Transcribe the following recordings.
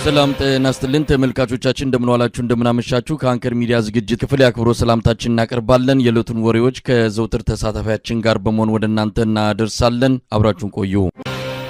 ሰላም ጤና ይስጥልን ተመልካቾቻችን እንደምን ዋላችሁ እንደምን አመሻችሁ ከአንከር ሚዲያ ዝግጅት ክፍል ያክብሮ ሰላምታችንን እናቀርባለን የዕለቱን ወሬዎች ከዘውትር ተሳታፊያችን ጋር በመሆን ወደ እናንተ እናደርሳለን አብራችሁን ቆዩ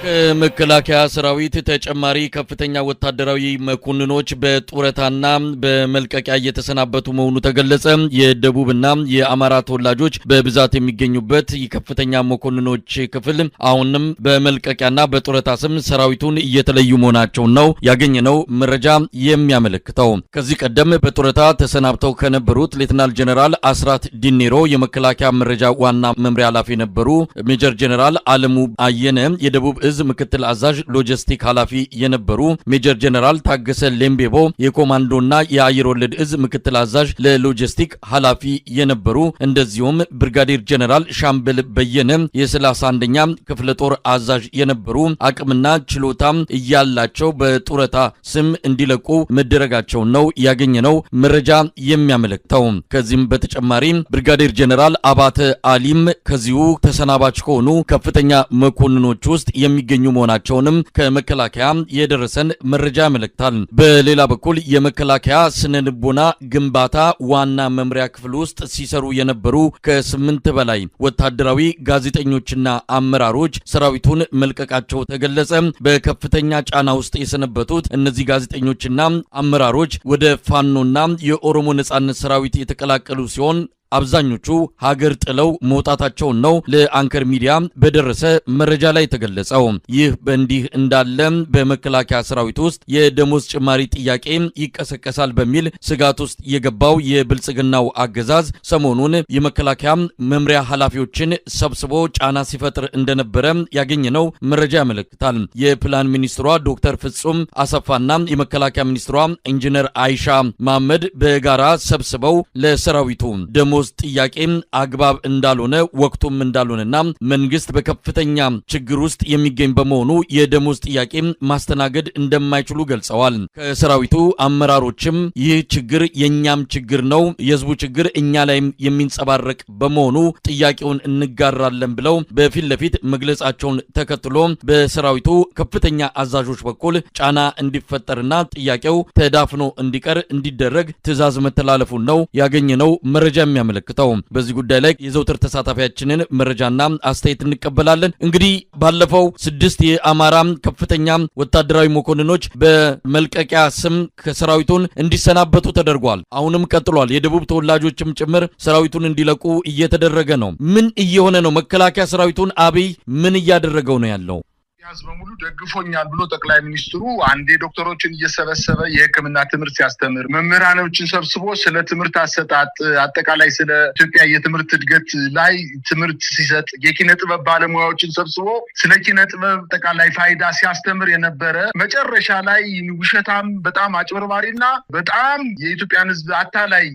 ከመከላከያ ሰራዊት ተጨማሪ ከፍተኛ ወታደራዊ መኮንኖች በጡረታና በመልቀቂያ እየተሰናበቱ መሆኑ ተገለጸ የደቡብና የአማራ ተወላጆች በብዛት የሚገኙበት የከፍተኛ መኮንኖች ክፍል አሁንም በመልቀቂያና በጡረታ ስም ሰራዊቱን እየተለዩ መሆናቸው ነው ያገኘነው መረጃ የሚያመለክተው ከዚህ ቀደም በጡረታ ተሰናብተው ከነበሩት ሌተናል ጀነራል አስራት ዲኔሮ የመከላከያ መረጃ ዋና መምሪያ ኃላፊ ነበሩ ሜጀር ጀነራል አለሙ አየነ የደቡብ እዝ ምክትል አዛዥ ሎጂስቲክ ኃላፊ የነበሩ ሜጀር ጀነራል ታገሰ ሌምቤቦ የኮማንዶና የአየር ወለድ እዝ ምክትል አዛዥ ለሎጂስቲክ ኃላፊ የነበሩ እንደዚሁም ብርጋዴር ጀነራል ሻምበል በየነ የ31ኛ ክፍለ ጦር አዛዥ የነበሩ አቅምና ችሎታ እያላቸው በጡረታ ስም እንዲለቁ መደረጋቸው ነው ያገኘነው መረጃ የሚያመለክተው ከዚህም በተጨማሪ ብርጋዴር ጀነራል አባተ አሊም ከዚሁ ተሰናባች ከሆኑ ከፍተኛ መኮንኖች ውስጥ የሚገኙ መሆናቸውንም ከመከላከያ የደረሰን መረጃ ያመለክታል በሌላ በኩል የመከላከያ ስነልቦና ግንባታ ዋና መምሪያ ክፍል ውስጥ ሲሰሩ የነበሩ ከ8 በላይ ወታደራዊ ጋዜጠኞችና አመራሮች ሰራዊቱን መልቀቃቸው ተገለጸ በከፍተኛ ጫና ውስጥ የሰነበቱት እነዚህ ጋዜጠኞችና አመራሮች ወደ ፋኖና የኦሮሞ ነጻነት ሰራዊት የተቀላቀሉ ሲሆን አብዛኞቹ ሀገር ጥለው መውጣታቸው ነው ለአንከር ሚዲያ በደረሰ መረጃ ላይ ተገለጸው ይህ በእንዲህ እንዳለ በመከላከያ ሰራዊት ውስጥ የደሞዝ ጭማሪ ጥያቄ ይቀሰቀሳል በሚል ስጋት ውስጥ የገባው የብልጽግናው አገዛዝ ሰሞኑን የመከላከያ መምሪያ ኃላፊዎችን ሰብስቦ ጫና ሲፈጥር እንደነበረ ያገኘነው መረጃ ያመለክታል የፕላን ሚኒስትሯ ዶክተር ፍጹም አሰፋና የመከላከያ ሚኒስትሯ ኢንጂነር አይሻ መሐመድ በጋራ ሰብስበው ለሰራዊቱ ደሞዝ ጥያቄ አግባብ እንዳልሆነ ወቅቱም እንዳልሆነና መንግስት በከፍተኛ ችግር ውስጥ የሚገኝ በመሆኑ የደሞዝ ጥያቄ ማስተናገድ እንደማይችሉ ገልጸዋል ከሰራዊቱ አመራሮችም ይህ ችግር የኛም ችግር ነው የህዝቡ ችግር እኛ ላይ የሚንጸባረቅ በመሆኑ ጥያቄውን እንጋራለን ብለው በፊት ለፊት መግለጻቸውን ተከትሎ በሰራዊቱ ከፍተኛ አዛዦች በኩል ጫና እንዲፈጠርና ጥያቄው ተዳፍኖ እንዲቀር እንዲደረግ ትዕዛዝ መተላለፉን ነው ያገኘነው መረጃ የሚያመለክተው በዚህ ጉዳይ ላይ የዘውትር ተሳታፊያችንን መረጃና አስተያየት እንቀበላለን እንግዲህ ባለፈው 6 የአማራ ከፍተኛ ወታደራዊ መኮንኖች በመልቀቂያ ስም ከሰራዊቱን እንዲሰናበቱ ተደርጓል አሁንም ቀጥሏል የደቡብ ተወላጆችም ጭምር ሰራዊቱን እንዲለቁ እየተደረገ ነው ምን እየሆነ ነው መከላከያ ሰራዊቱን አብይ ምን እያደረገው ነው ያለው ያዝ በሙሉ ደግፎኛል ብሎ ጠቅላይ ሚኒስትሩ አንዴ ዶክተሮችን እየሰበሰበ የሕክምና ትምህርት ሲያስተምር መምህራኖችን ሰብስቦ ስለ ትምህርት አሰጣጥ አጠቃላይ ስለ ኢትዮጵያ የትምህርት እድገት ላይ ትምህርት ሲሰጥ የኪነ ጥበብ ባለሙያዎችን ሰብስቦ ስለ ኪነ ጥበብ አጠቃላይ ፋይዳ ሲያስተምር የነበረ መጨረሻ ላይ ውሸታም በጣም አጭበርባሪና በጣም የኢትዮጵያን ሕዝብ አታላይ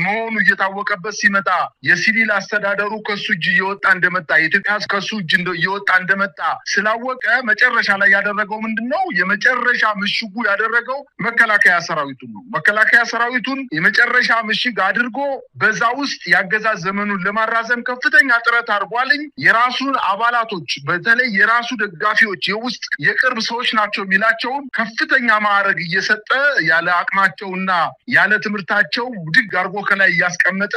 መሆኑ እየታወቀበት ሲመጣ የሲቪል አስተዳደሩ ከሱ እጅ እየወጣ እንደመጣ የኢትዮጵያ ሕዝብ ከሱ እጅ እየወጣ እንደመጣ ስላወቀ መጨረሻ ላይ ያደረገው ምንድነው የመጨረሻ ምሽጉ ያደረገው መከላከያ ሰራዊቱን ነው መከላከያ ሰራዊቱን የመጨረሻ ምሽግ አድርጎ በዛ ውስጥ ያገዛዝ ዘመኑን ለማራዘም ከፍተኛ ጥረት አድርጓልኝ የራሱን አባላቶች በተለይ የራሱ ደጋፊዎች የውስጥ የቅርብ ሰዎች ናቸው የሚላቸውን ከፍተኛ ማዕረግ እየሰጠ ያለ አቅማቸውና ያለ ትምህርታቸው ድግ አድርጎ ከላይ እያስቀመጠ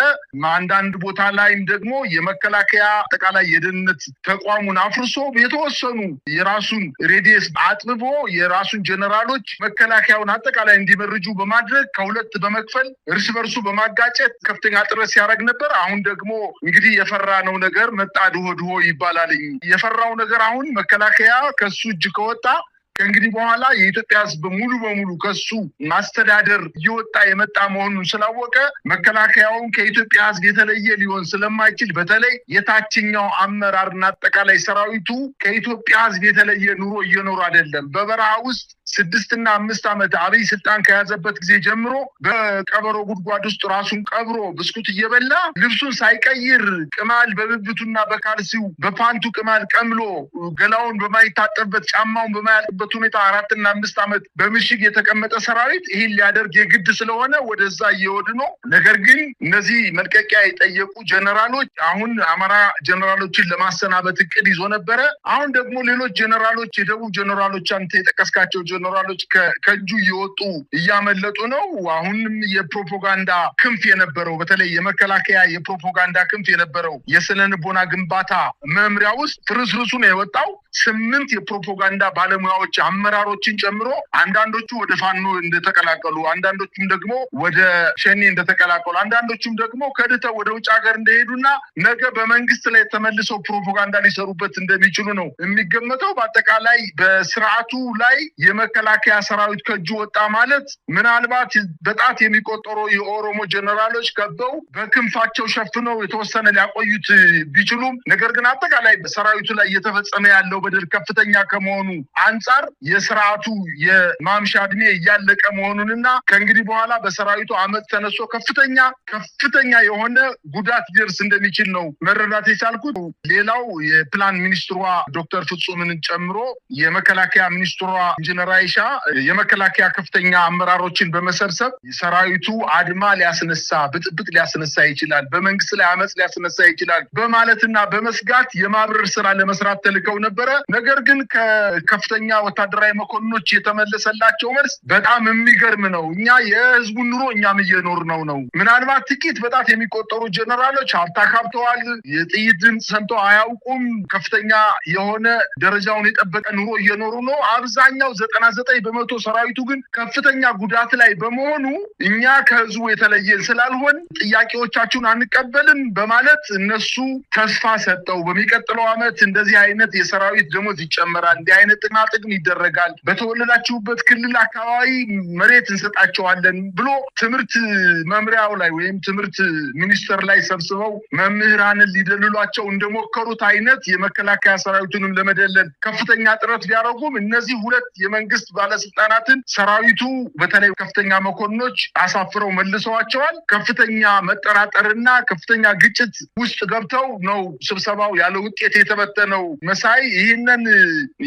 አንዳንድ ቦታ ላይም ደግሞ የመከላከያ አጠቃላይ የደህንነት ተቋሙን አፍርሶ የተወሰኑ የራሱን ሬዲየስ አጥብቦ የራሱን ጀነራሎች መከላከያውን አጠቃላይ እንዲመርጁ በማድረግ ከሁለት በመክፈል እርስ በርሱ በማጋጨት ከፍተኛ ጥረት ሲያደርግ ነበር አሁን ደግሞ እንግዲህ የፈራነው ነገር መጣ ድሆ ይባላል የፈራው ነገር አሁን መከላከያ ከሱ እጅ ከወጣ ከእንግዲህ በኋላ የኢትዮጵያ ሕዝብ ሙሉ በሙሉ ከሱ ማስተዳደር እየወጣ የመጣ መሆኑን ስላወቀ መከላከያውን ከኢትዮጵያ ሕዝብ የተለየ ሊሆን ስለማይችል በተለይ የታችኛው አመራርና አጠቃላይ ሰራዊቱ ከኢትዮጵያ ሕዝብ የተለየ ኑሮ እየኖሩ አይደለም በበረሃ ውስጥ 6 እና 5 ዓመት አብይ ስልጣን ከያዘበት ጊዜ ጀምሮ በቀበሮ ጉድጓድ ውስጥ ራሱን ቀብሮ ብስኩት እየበላ ልብሱን ሳይቀይር ቅማል በብብቱና በካልሲው በፓንቱ ቅማል ቀምሎ ገላውን በማይታጠብበት ጫማውን በማያጥበት ባለበት ሁኔታ 4 እና 5 ዓመት በምሽግ የተቀመጠ ሰራዊት ይህን ሊያደርግ የግድ ስለሆነ ወደዛ እየወዱ ነው። ነገር ግን እነዚህ መልቀቂያ የጠየቁ ጀነራሎች አሁን አማራ ጀነራሎችን ለማሰናበት እቅድ ይዞ ነበረ። አሁን ደግሞ ሌሎች ጀነራሎች የደቡብ ጀነራሎች አንተ የጠቀስካቸው ጀነራሎች ከእጁ እየወጡ እያመለጡ ነው። አሁንም የፕሮፓጋንዳ ክንፍ የነበረው በተለይ የመከላከያ የፕሮፓጋንዳ ክንፍ የነበረው የስነልቦና ግንባታ መምሪያ ውስጥ ፍርስርሱ ነው የወጣው። 8 የፕሮፓጋንዳ ባለሙያዎች አመራሮችን ጨምሮ አንዳንዶቹ ወደ ፋኖ እንደተቀላቀሉ፣ አንዳንዶቹም ደግሞ ወደ ሸኔ እንደተቀላቀሉ፣ አንዳንዶቹም ደግሞ ከድተው ወደ ውጭ ሀገር እንደሄዱና ነገ በመንግስት ላይ ተመልሰው ፕሮፓጋንዳ ሊሰሩበት እንደሚችሉ ነው የሚገመተው። በአጠቃላይ በስርዓቱ ላይ የመከላከያ ሰራዊት ከእጁ ወጣ ማለት ምናልባት በጣት የሚቆጠሩ የኦሮሞ ጀነራሎች ከበው በክንፋቸው ሸፍነው የተወሰነ ሊያቆዩት ቢችሉም ነገር ግን አጠቃላይ በሰራዊቱ ላይ እየተፈጸመ ያለው በደል ከፍተኛ ከመሆኑ አንጻር የስርዓቱ የማምሻ እድሜ እያለቀ መሆኑንና ከእንግዲህ በኋላ በሰራዊቱ አመፅ ተነስቶ ከፍተኛ የሆነ ጉዳት ሊደርስ እንደሚችል ነው መረዳት የቻልኩት። ሌላው የፕላን ሚኒስትሯ ዶክተር ፍጹምን ጨምሮ የመከላከያ ሚኒስትሯ ኢንጂነር አይሻ የመከላከያ ከፍተኛ አመራሮችን በመሰብሰብ ሰራዊቱ አድማ ሊያስነሳ ብጥብጥ ሊያስነሳ ይችላል፣ በመንግስት ላይ አመፅ ሊያስነሳ ይችላል በማለትና በመስጋት የማብረር ስራ ለመስራት ተልከው ነበረ። ነገር ግን ከከፍተኛ ወታደራዊ መኮንኖች የተመለሰላቸው መልስ በጣም የሚገርም ነው። እኛ የህዝቡን ኑሮ እኛም እየኖርነው ነው። ምናልባት ጥቂት በጣት የሚቆጠሩ ጀነራሎች ሀብተዋል፣ የጥይት ድምፅ ሰምተው አያውቁም፣ ከፍተኛ የሆነ ደረጃውን የጠበቀ ኑሮ እየኖሩ ነው። አብዛኛው 99% ሰራዊቱ ግን ከፍተኛ ጉዳት ላይ በመሆኑ እኛ ከህዝቡ የተለየን ስላልሆን ጥያቄዎቻችሁን አንቀበልም በማለት እነሱ ተስፋ ሰጠው በሚቀጥለው ዓመት እንደዚህ አይነት የሰራዊት ደሞዝ ይጨመራል፣ እንዲህ አይነት ጥቅም ይደረጋል፣ በተወለዳችሁበት ክልል አካባቢ መሬት እንሰጣቸዋለን ብሎ ትምህርት መምሪያው ላይ ወይም ትምህርት ሚኒስቴር ላይ ሰብስበው መምህራንን ሊደልሏቸው እንደሞከሩት አይነት የመከላከያ ሰራዊቱንም ለመደለል ከፍተኛ ጥረት ቢያደርጉም እነዚህ ሁለት የመንግስት ባለስልጣናትን ሰራዊቱ በተለይ ከፍተኛ መኮንኖች አሳፍረው መልሰዋቸዋል። ከፍተኛ መጠራጠርና ከፍተኛ ግጭት ውስጥ ገብተው ነው ስብሰባው ያለ ውጤት የተበተነው። መሳይ ይህንን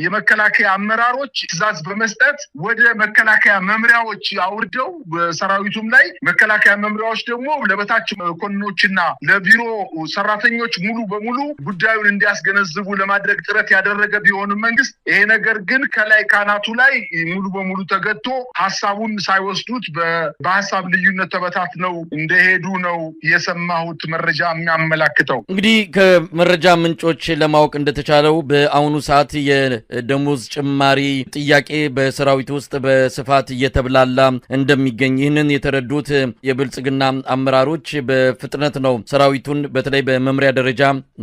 የመከላከያ አመራሮች ትዕዛዝ በመስጠት ወደ መከላከያ መምሪያዎች አውርደው በሰራዊቱም ላይ መከላከያ መምሪያዎች ደግሞ ለበታች መኮንኖችና ለቢሮ ሰራተኞች ሙሉ በሙሉ ጉዳዩን እንዲያስገነዝቡ ለማድረግ ጥረት ያደረገ ቢሆንም መንግስት ይሄ ነገር ግን ከላይ ካናቱ ላይ ሙሉ በሙሉ ተገቶ ሀሳቡን ሳይወስዱት በሀሳብ ልዩነት ተበታትነው እንደሄዱ ነው የሰማሁት መረጃ የሚያመላክተው። እንግዲህ ከመረጃ ምንጮች ለማወቅ እንደተቻለው በአሁኑ ሰዓት የደሞዝ ጭማሪ ጥያቄ በሰራዊት ውስጥ በስፋት እየተብላላ እንደሚገኝ ይህንን የተረዱት የብልጽግና አመራሮች በፍጥነት ነው ሰራዊቱን በተለይ በመምሪያ ደረጃ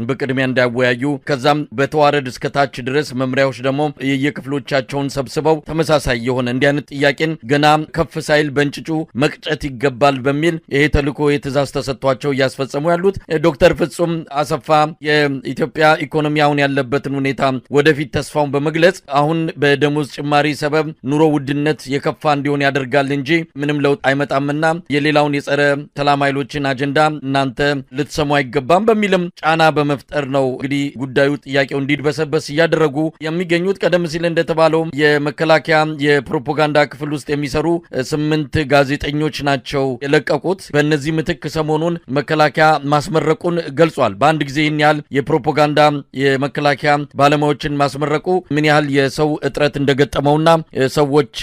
በቅድሚያ እንዳያወያዩ ከዛም በተዋረድ እስከ ታች ድረስ መምሪያዎች ደግሞ የክፍሎቻቸውን ሰብስበው ተመሳሳይ የሆነ እንዲህ አይነት ጥያቄን ገና ከፍ ሳይል በእንጭጩ መቅጨት ይገባል በሚል ይሄ ተልዕኮ የትእዛዝ ተሰጥቷቸው እያስፈጸሙ ያሉት ዶክተር ፍጹም አሰፋ የኢትዮጵያ ኢኮኖሚ አሁን ያለበትን ሁኔታ ወደፊት ተስፋውን በመግለጽ አሁን በደሞዝ ጭማሪ ሰበብ ኑሮ ውድነት የከፋ እንዲሆን ያደርጋል እንጂ ምንም ለውጥ አይመጣምና የሌላውን የጸረ ሰላም ኃይሎችን አጀንዳ እናንተ ልትሰሙ አይገባም በሚልም ጫና በመፍጠር ነው እንግዲህ ጉዳዩ ጥያቄው እንዲድበሰበስ እያደረጉ የሚገኙት። ቀደም ሲል እንደተባለው የመከላከያ የፕሮፓጋንዳ ክፍል ውስጥ የሚሰሩ 8 ጋዜጠኞች ናቸው የለቀቁት። በእነዚህ ምትክ ሰሞኑን መከላከያ ማስመረቁን ገልጿል። በአንድ ጊዜ ይህን ያህል የፕሮፓጋንዳ የመከላከያ ባለሙያዎችን ማስመረቁ ምን ያህል የሰው እጥረት እንደገጠመውና ሰዎች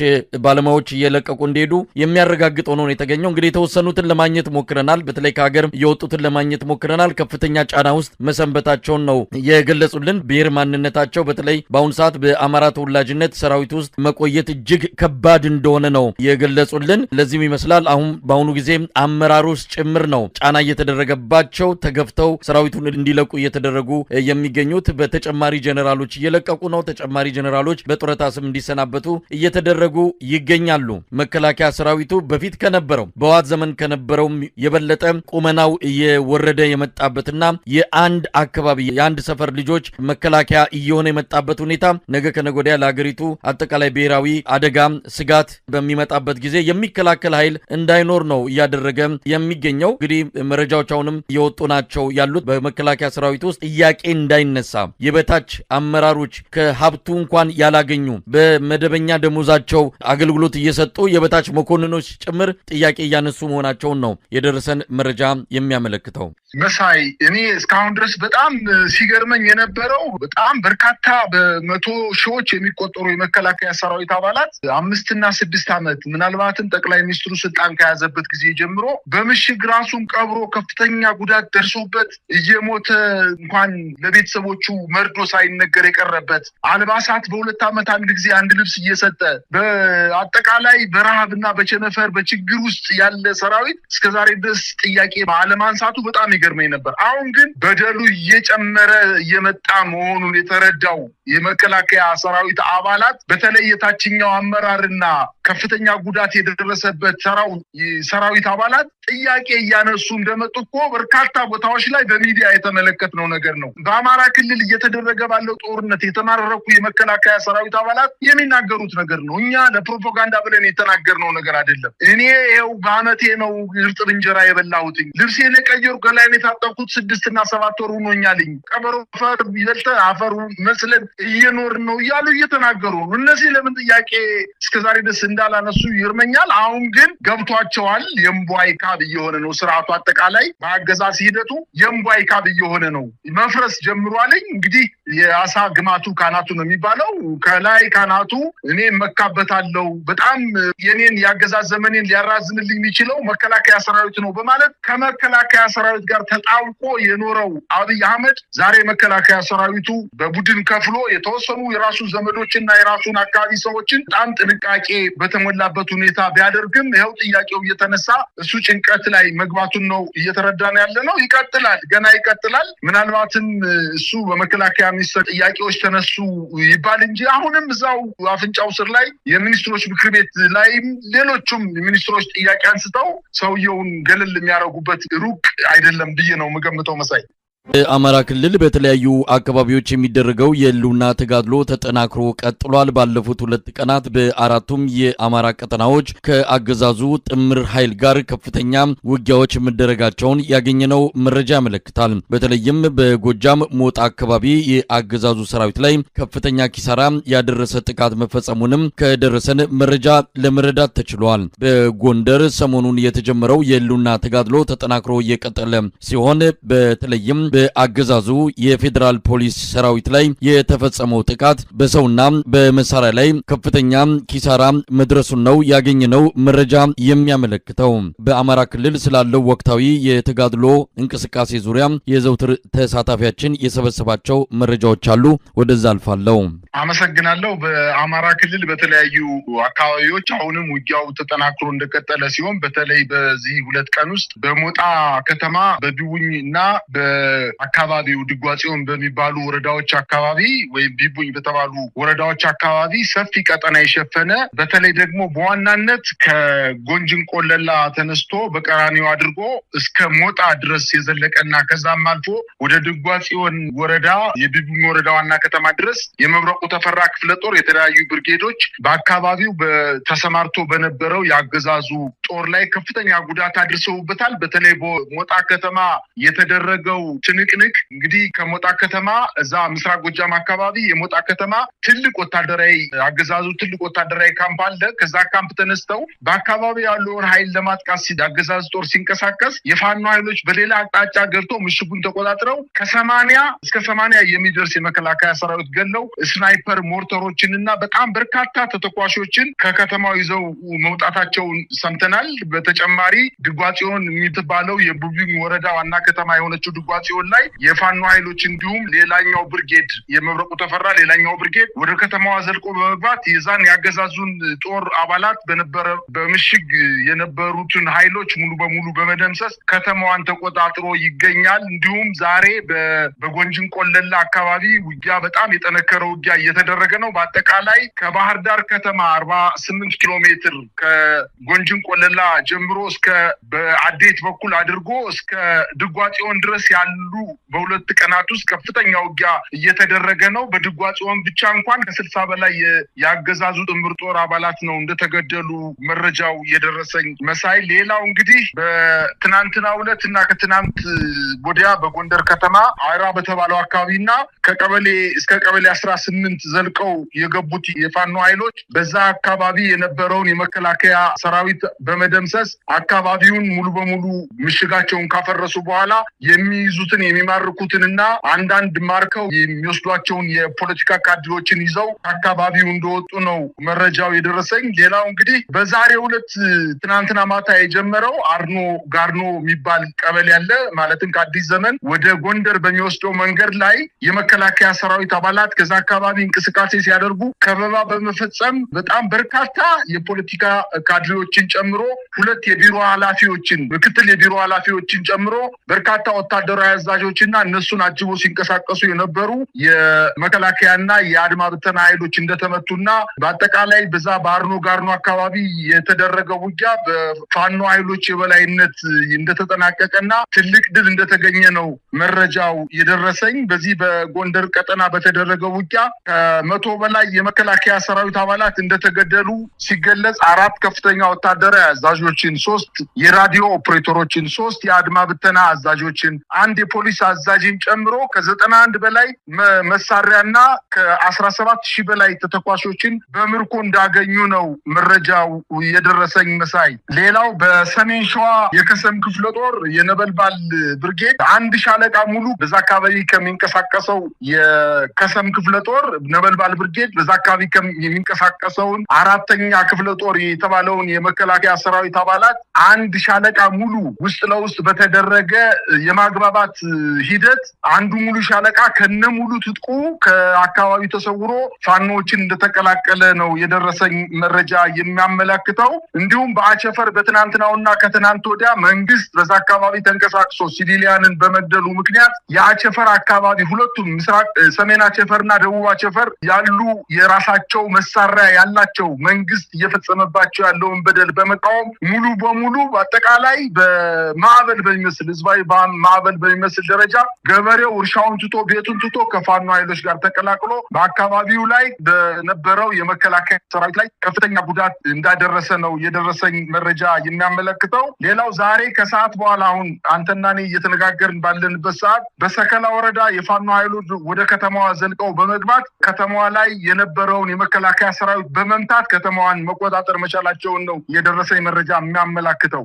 ባለሙያዎች እየለቀቁ እንደሄዱ የሚያረጋግጥ ሆኖ ነው የተገኘው። እንግዲህ የተወሰኑትን ለማግኘት ሞክረናል፣ በተለይ ከሀገር የወጡትን ለማግኘት ሞክረናል። ከፍተኛ ጫና ውስጥ መሰንበታቸውን ነው የገለጹልን። ብሔር ማንነታቸው በተለይ በአሁኑ ሰዓት በአማራ ተወላጅነት ሰራዊት ውስጥ መቆየት እጅግ ከባድ እንደሆነ ነው የገለጹልን። ለዚህም ይመስላል አሁን በአሁኑ ጊዜ አመራሮች ጭምር ነው ጫና እየተደረገባቸው ተገፍተው ሰራዊቱን እንዲለቁ እየተደረጉ የሚገኙት። በተጨማሪ ጀነራሎች እየለቀቁ ነው። ተጨማሪ ጀነራሎች በጡረታ ስም እንዲሰናበቱ እየተደረጉ ይገኛሉ። መከላከያ ሰራዊቱ በፊት ከነበረው በዋት ዘመን ከነበረው የበለጠ ቁመናው እየወረደ የመጣበትና የአንድ አካባቢ የአንድ ሰፈር ልጆች መከላከያ እየሆነ የመጣበት ሁኔታ ነገ ከነገ ወዲያ ለሀገሪቱ አጠቃላይ ብሔራዊ አደጋ ስጋት በሚመጣበት ጊዜ የሚከላከል ኃይል እንዳይኖር ነው እያደረገ የሚገኘው። እንግዲህ መረጃዎች አሁንም እየወጡ ናቸው ያሉት በመከላከያ ሰራዊት ውስጥ ጥያቄ እንዳይነሳ የበታች አመራሮች ከሀብቱ እንኳን ያለ ያላገኙ በመደበኛ ደሞዛቸው አገልግሎት እየሰጡ የበታች መኮንኖች ጭምር ጥያቄ እያነሱ መሆናቸውን ነው የደረሰን መረጃ የሚያመለክተው። መሳይ እኔ እስካሁን ድረስ በጣም ሲገርመኝ የነበረው በጣም በርካታ በመቶ ሺዎች የሚቆጠሩ የመከላከያ ሰራዊት አባላት 5 እና 6 ዓመት ምናልባትም ጠቅላይ ሚኒስትሩ ስልጣን ከያዘበት ጊዜ ጀምሮ በምሽግ ራሱን ቀብሮ ከፍተኛ ጉዳት ደርሶበት እየሞተ እንኳን ለቤተሰቦቹ መርዶ ሳይነገር የቀረበት አልባሳት በ2 ዓመት አንድ ጊዜ አንድ ልብስ እየሰጠ በአጠቃላይ በረሃብና በቸነፈር በችግር ውስጥ ያለ ሰራዊት እስከዛሬ ድረስ ጥያቄ ባለማንሳቱ በጣም ይገርመኝ ነበር። አሁን ግን በደሉ እየጨመረ እየመጣ መሆኑን የተረዳው የመከላከያ ሰራዊት አባላት በተለይ የታችኛው አመራርና ከፍተኛ ጉዳት የደረሰበት ሰራዊት አባላት ጥያቄ እያነሱ እንደመጡ እኮ በርካታ ቦታዎች ላይ በሚዲያ የተመለከትነው ነገር ነው። በአማራ ክልል እየተደረገ ባለው ጦርነት የተማረኩ የመከላከያ ሰራዊት አባላት የሚናገሩት ነገር ነው። እኛ ለፕሮፓጋንዳ ብለን የተናገርነው ነገር አይደለም። እኔ ይኸው በአመቴ ነው እርጥብ እንጀራ የበላሁትኝ፣ ልብሴን የቀየሩ ገላይን የታጠብኩት 6 እና 7 ወር ሆኖኛልኝ፣ ቀበሮ አፈር ይበልተ አፈሩ መስለን እየኖር ነው እያሉ እየተናገሩ ነው። እነዚህ ለምን ጥያቄ እስከዛሬ ድረስ እንዳላነሱ ይርመኛል። አሁን ግን ገብቷቸዋል። የምቧይ ካብ እየሆነ ነው ስርዓቱ። አጠቃላይ በአገዛዝ ሂደቱ የምቧይ ካብ እየሆነ ነው፣ መፍረስ ጀምሯልኝ። እንግዲህ የአሳ ግማቱ ካናቱ ነው የሚባለው። ከላይ ካናቱ እኔ መካበታለው በጣም የኔን ያገዛዝ ዘመኔን ሊያራዝምልኝ የሚችለው መከላከያ ሰራዊት ነው በማለት ከመከላከያ ሰራዊት ጋር ተጣብቆ የኖረው አብይ አህመድ ዛሬ መከላከያ ሰራዊቱ በቡድን ከፍሎ የተወሰኑ የራሱ ዘመዶችና የራሱን አካባቢ ሰዎችን በጣም ጥንቃቄ በተሞላበት ሁኔታ ቢያደርግም ይኸው ጥያቄው እየተነሳ እሱ ጭንቀት ላይ መግባቱን ነው እየተረዳን ያለ ነው። ይቀጥላል፣ ገና ይቀጥላል። ምናልባትም እሱ በመከላከያ ሚኒስትር ጥያቄዎች ተነሱ ይባል እንጂ አሁንም እዛው አፍንጫው ስር ላይ የሚኒስትሮች ምክር ቤት ላይ ሌሎቹም ሚኒስትሮች ጥያቄ አንስተው ሰውየውን ገለል የሚያደርጉበት ሩቅ አይደለም ብዬ ነው የምገምተው። መሳይ በአማራ ክልል በተለያዩ አካባቢዎች የሚደረገው የህልውና ተጋድሎ ተጠናክሮ ቀጥሏል። ባለፉት 2 ቀናት በአራቱም የአማራ ቀጠናዎች ከአገዛዙ ጥምር ኃይል ጋር ከፍተኛ ውጊያዎች መደረጋቸውን ያገኘነው መረጃ ያመለክታል። በተለይም በጎጃም ሞጣ አካባቢ የአገዛዙ ሰራዊት ላይ ከፍተኛ ኪሳራ ያደረሰ ጥቃት መፈጸሙንም ከደረሰን መረጃ ለመረዳት ተችሏል። በጎንደር ሰሞኑን የተጀመረው የህልውና ተጋድሎ ተጠናክሮ እየቀጠለ ሲሆን በተለይም በአገዛዙ የፌዴራል ፖሊስ ሰራዊት ላይ የተፈጸመው ጥቃት በሰውና በመሳሪያ ላይ ከፍተኛ ኪሳራ መድረሱን ነው ያገኘነው መረጃ የሚያመለክተው። በአማራ ክልል ስላለው ወቅታዊ የተጋድሎ እንቅስቃሴ ዙሪያ የዘውትር ተሳታፊያችን የሰበሰባቸው መረጃዎች አሉ። ወደዛ አልፋለሁ። አመሰግናለሁ። በአማራ ክልል በተለያዩ አካባቢዎች አሁንም ውጊያው ተጠናክሮ እንደቀጠለ ሲሆን በተለይ በዚህ 2 ቀን ውስጥ በሞጣ ከተማ በቢቡኝና አካባቢው ድጓጽዮን በሚባሉ ወረዳዎች አካባቢ ወይም ቢቡኝ በተባሉ ወረዳዎች አካባቢ ሰፊ ቀጠና የሸፈነ በተለይ ደግሞ በዋናነት ከጎንጅን ቆለላ ተነስቶ በቀራኒዮ አድርጎ እስከ ሞጣ ድረስ የዘለቀና ከዛም አልፎ ወደ ድጓጽዮን ወረዳ የቢቡኝ ወረዳ ዋና ከተማ ድረስ የመብረቁ ተፈራ ክፍለ ጦር የተለያዩ ብርጌዶች በአካባቢው ተሰማርቶ በነበረው ያገዛዙ ጦር ላይ ከፍተኛ ጉዳት አድርሰውበታል። በተለይ በሞጣ ከተማ የተደረገው ትንቅንቅ እንግዲህ ከሞጣ ከተማ እዛ ምስራቅ ጎጃም አካባቢ የሞጣ ከተማ ትልቅ ወታደራዊ አገዛዙ ትልቅ ወታደራዊ ካምፕ አለ። ከዛ ካምፕ ተነስተው በአካባቢ ያለውን ኃይል ለማጥቃት አገዛዙ ጦር ሲንቀሳቀስ የፋኖ ኃይሎች በሌላ አቅጣጫ ገብተው ምሽጉን ተቆጣጥረው ከ80 እስከ 80 የሚደርስ የመከላከያ ሰራዊት ገለው ስናይፐር ሞርተሮችንና በጣም በርካታ ተተኳሾችን ከከተማው ይዘው መውጣታቸውን ሰምተናል። በተጨማሪ ድጓጽዮን የሚባለው የቢቡኝ ወረዳ ዋና ከተማ የሆነችው ድጓጽዮን ላይ የፋኖ ኃይሎች እንዲሁም ሌላኛው ብርጌድ የመብረቁ ተፈራ ሌላኛው ብርጌድ ወደ ከተማዋ ዘልቆ በመግባት የዛን ያገዛዙን ጦር አባላት በምሽግ የነበሩትን ኃይሎች ሙሉ በሙሉ በመደምሰስ ከተማዋን ተቆጣጥሮ ይገኛል። እንዲሁም ዛሬ በጎንጅን ቆለላ አካባቢ ውጊያ በጣም የጠነከረ ውጊያ እየተደረገ ነው። በአጠቃላይ ከባህር ዳር ከተማ 48 ኪሎ ሜትር ከጎንጅን ቆለላ ጀምሮ እስከ በአዴት በኩል አድርጎ እስከ ድጓጽዮን ድረስ ያሉ ሁሉ በሁለት ቀናት ውስጥ ከፍተኛ ውጊያ እየተደረገ ነው። በድጓ ጽዮን ብቻ እንኳን ከ60 በላይ ያገዛዙ ጥምር ጦር አባላት ነው እንደተገደሉ መረጃው የደረሰኝ መሳይ። ሌላው እንግዲህ በትናንትናው ዕለትና ከትናንት ወዲያ በጎንደር ከተማ አይራ በተባለው አካባቢና ከቀበሌ እስከ ቀበሌ 18 ዘልቀው የገቡት የፋኖ ኃይሎች በዛ አካባቢ የነበረውን የመከላከያ ሰራዊት በመደምሰስ አካባቢውን ሙሉ በሙሉ ምሽጋቸውን ካፈረሱ በኋላ የሚይዙትን የሚማርኩትንና አንዳንድ ማርከው የሚወስዷቸውን የፖለቲካ ካድሮችን ይዘው አካባቢው እንደወጡ ነው መረጃው የደረሰኝ። ሌላው እንግዲህ በዛሬው ዕለት ትናንትና ማታ የጀመረው አርኖ ጋርኖ የሚባል ቀበሌ ያለ ማለትም ከአዲስ ዘመን ወደ ጎንደር በሚወስደው መንገድ ላይ የመከላከያ ሰራዊት አባላት ከዛ አካባቢ እንቅስቃሴ ሲያደርጉ ከበባ በመፈጸም በጣም በርካታ የፖለቲካ ካድሬዎችን ጨምሮ 2 የቢሮ ኃላፊዎችን ምክትል የቢሮ ኃላፊዎችን ጨምሮ በርካታ ወታደራዊ አዛዦችና እነሱን አጅቦ ሲንቀሳቀሱ የነበሩ የመከላከያና የአድማ ብተና ኃይሎች እንደተመቱና በአጠቃላይ በዛ በአርኖ ጋርኖ አካባቢ የተደረገው ውጊያ በፋኖ ኃይሎች የበላይነት እንደተጠናቀቀና ትልቅ ድል እንደተገኘ ነው መረጃው የደረሰኝ። በዚህ በጎንደር ቀጠና በተደረገው ውጊያ ከ100 በላይ የመከላከያ ሰራዊት አባላት እንደተገደሉ ሲገለጽ 4 ከፍተኛ ወታደራዊ አዛዦችን፣ 3 የራዲዮ ኦፕሬተሮችን፣ 3 የአድማ ብተና አዛዦችን፣ 1 የፖሊስ አዛዥን ጨምሮ ከ91 በላይ መሳሪያና ከ17000 በላይ ተተኳሾችን በምርኮ እንዳገኙ ነው መረጃው የደረሰኝ መሳይ። ሌላው በሰሜን ሸዋ የከሰም ክፍለ ጦር የነበልባል ብርጌድ 1 ሻለቃ ሙሉ በዛ አካባቢ ከሚንቀሳቀሰው የከሰም ክፍለ ጦር ነበልባል ብርጌድ በዛ አካባቢ የሚንቀሳቀሰውን 4ኛ ክፍለ ጦር የተባለውን የመከላከያ ሰራዊት አባላት 1 ሻለቃ ሙሉ ውስጥ ለውስጥ በተደረገ የማግባባት ሂደት አንዱ ሙሉ ሻለቃ ከነሙሉ ትጥቁ ከአካባቢው ተሰውሮ ፋኖችን እንደተቀላቀለ ነው የደረሰኝ መረጃ የሚያመለክተው። እንዲሁም በአቸፈር በትናንትናውና ከትናንት ወዲያ መንግስት በዛ አካባቢ ተንቀሳቅሶ ሲቪሊያንን በመግደሉ ምክንያት የአቸፈር አካባቢ ሁለቱም ምስራቅ ሰሜን አቸፈርና ደቡብ አቸፈር ያሉ የራሳቸው መሳሪያ ያላቸው መንግስት እየፈጸመባቸው ያለውን በደል በመቃወም ሙሉ በሙሉ አጠቃላይ በማዕበል በሚመስል ህዝባዊ ማዕበል በሚመስል ደረጃ ገበሬው እርሻውን ትቶ ቤቱን ትቶ ከፋኖ ኃይሎች ጋር ተቀላቅሎ በአካባቢው ላይ በነበረው የመከላከያ ሰራዊት ላይ ከፍተኛ ጉዳት እንዳደረሰ ነው የደረሰኝ መረጃ የሚያመለክተው። ሌላው ዛሬ ከሰዓት በኋላ አሁን አንተና እኔ እየተነጋገርን ባለንበት ሰዓት በሰከላ ወረዳ የፋኖ ኃይሎች ወደ ከተማዋ ዘልቀው በመግባት ከተማዋ ላይ የነበረውን የመከላከያ ሰራዊት በመምታት ከተማዋን መቆጣጠር መቻላቸውን ነው የደረሰኝ መረጃ የሚያመለክተው።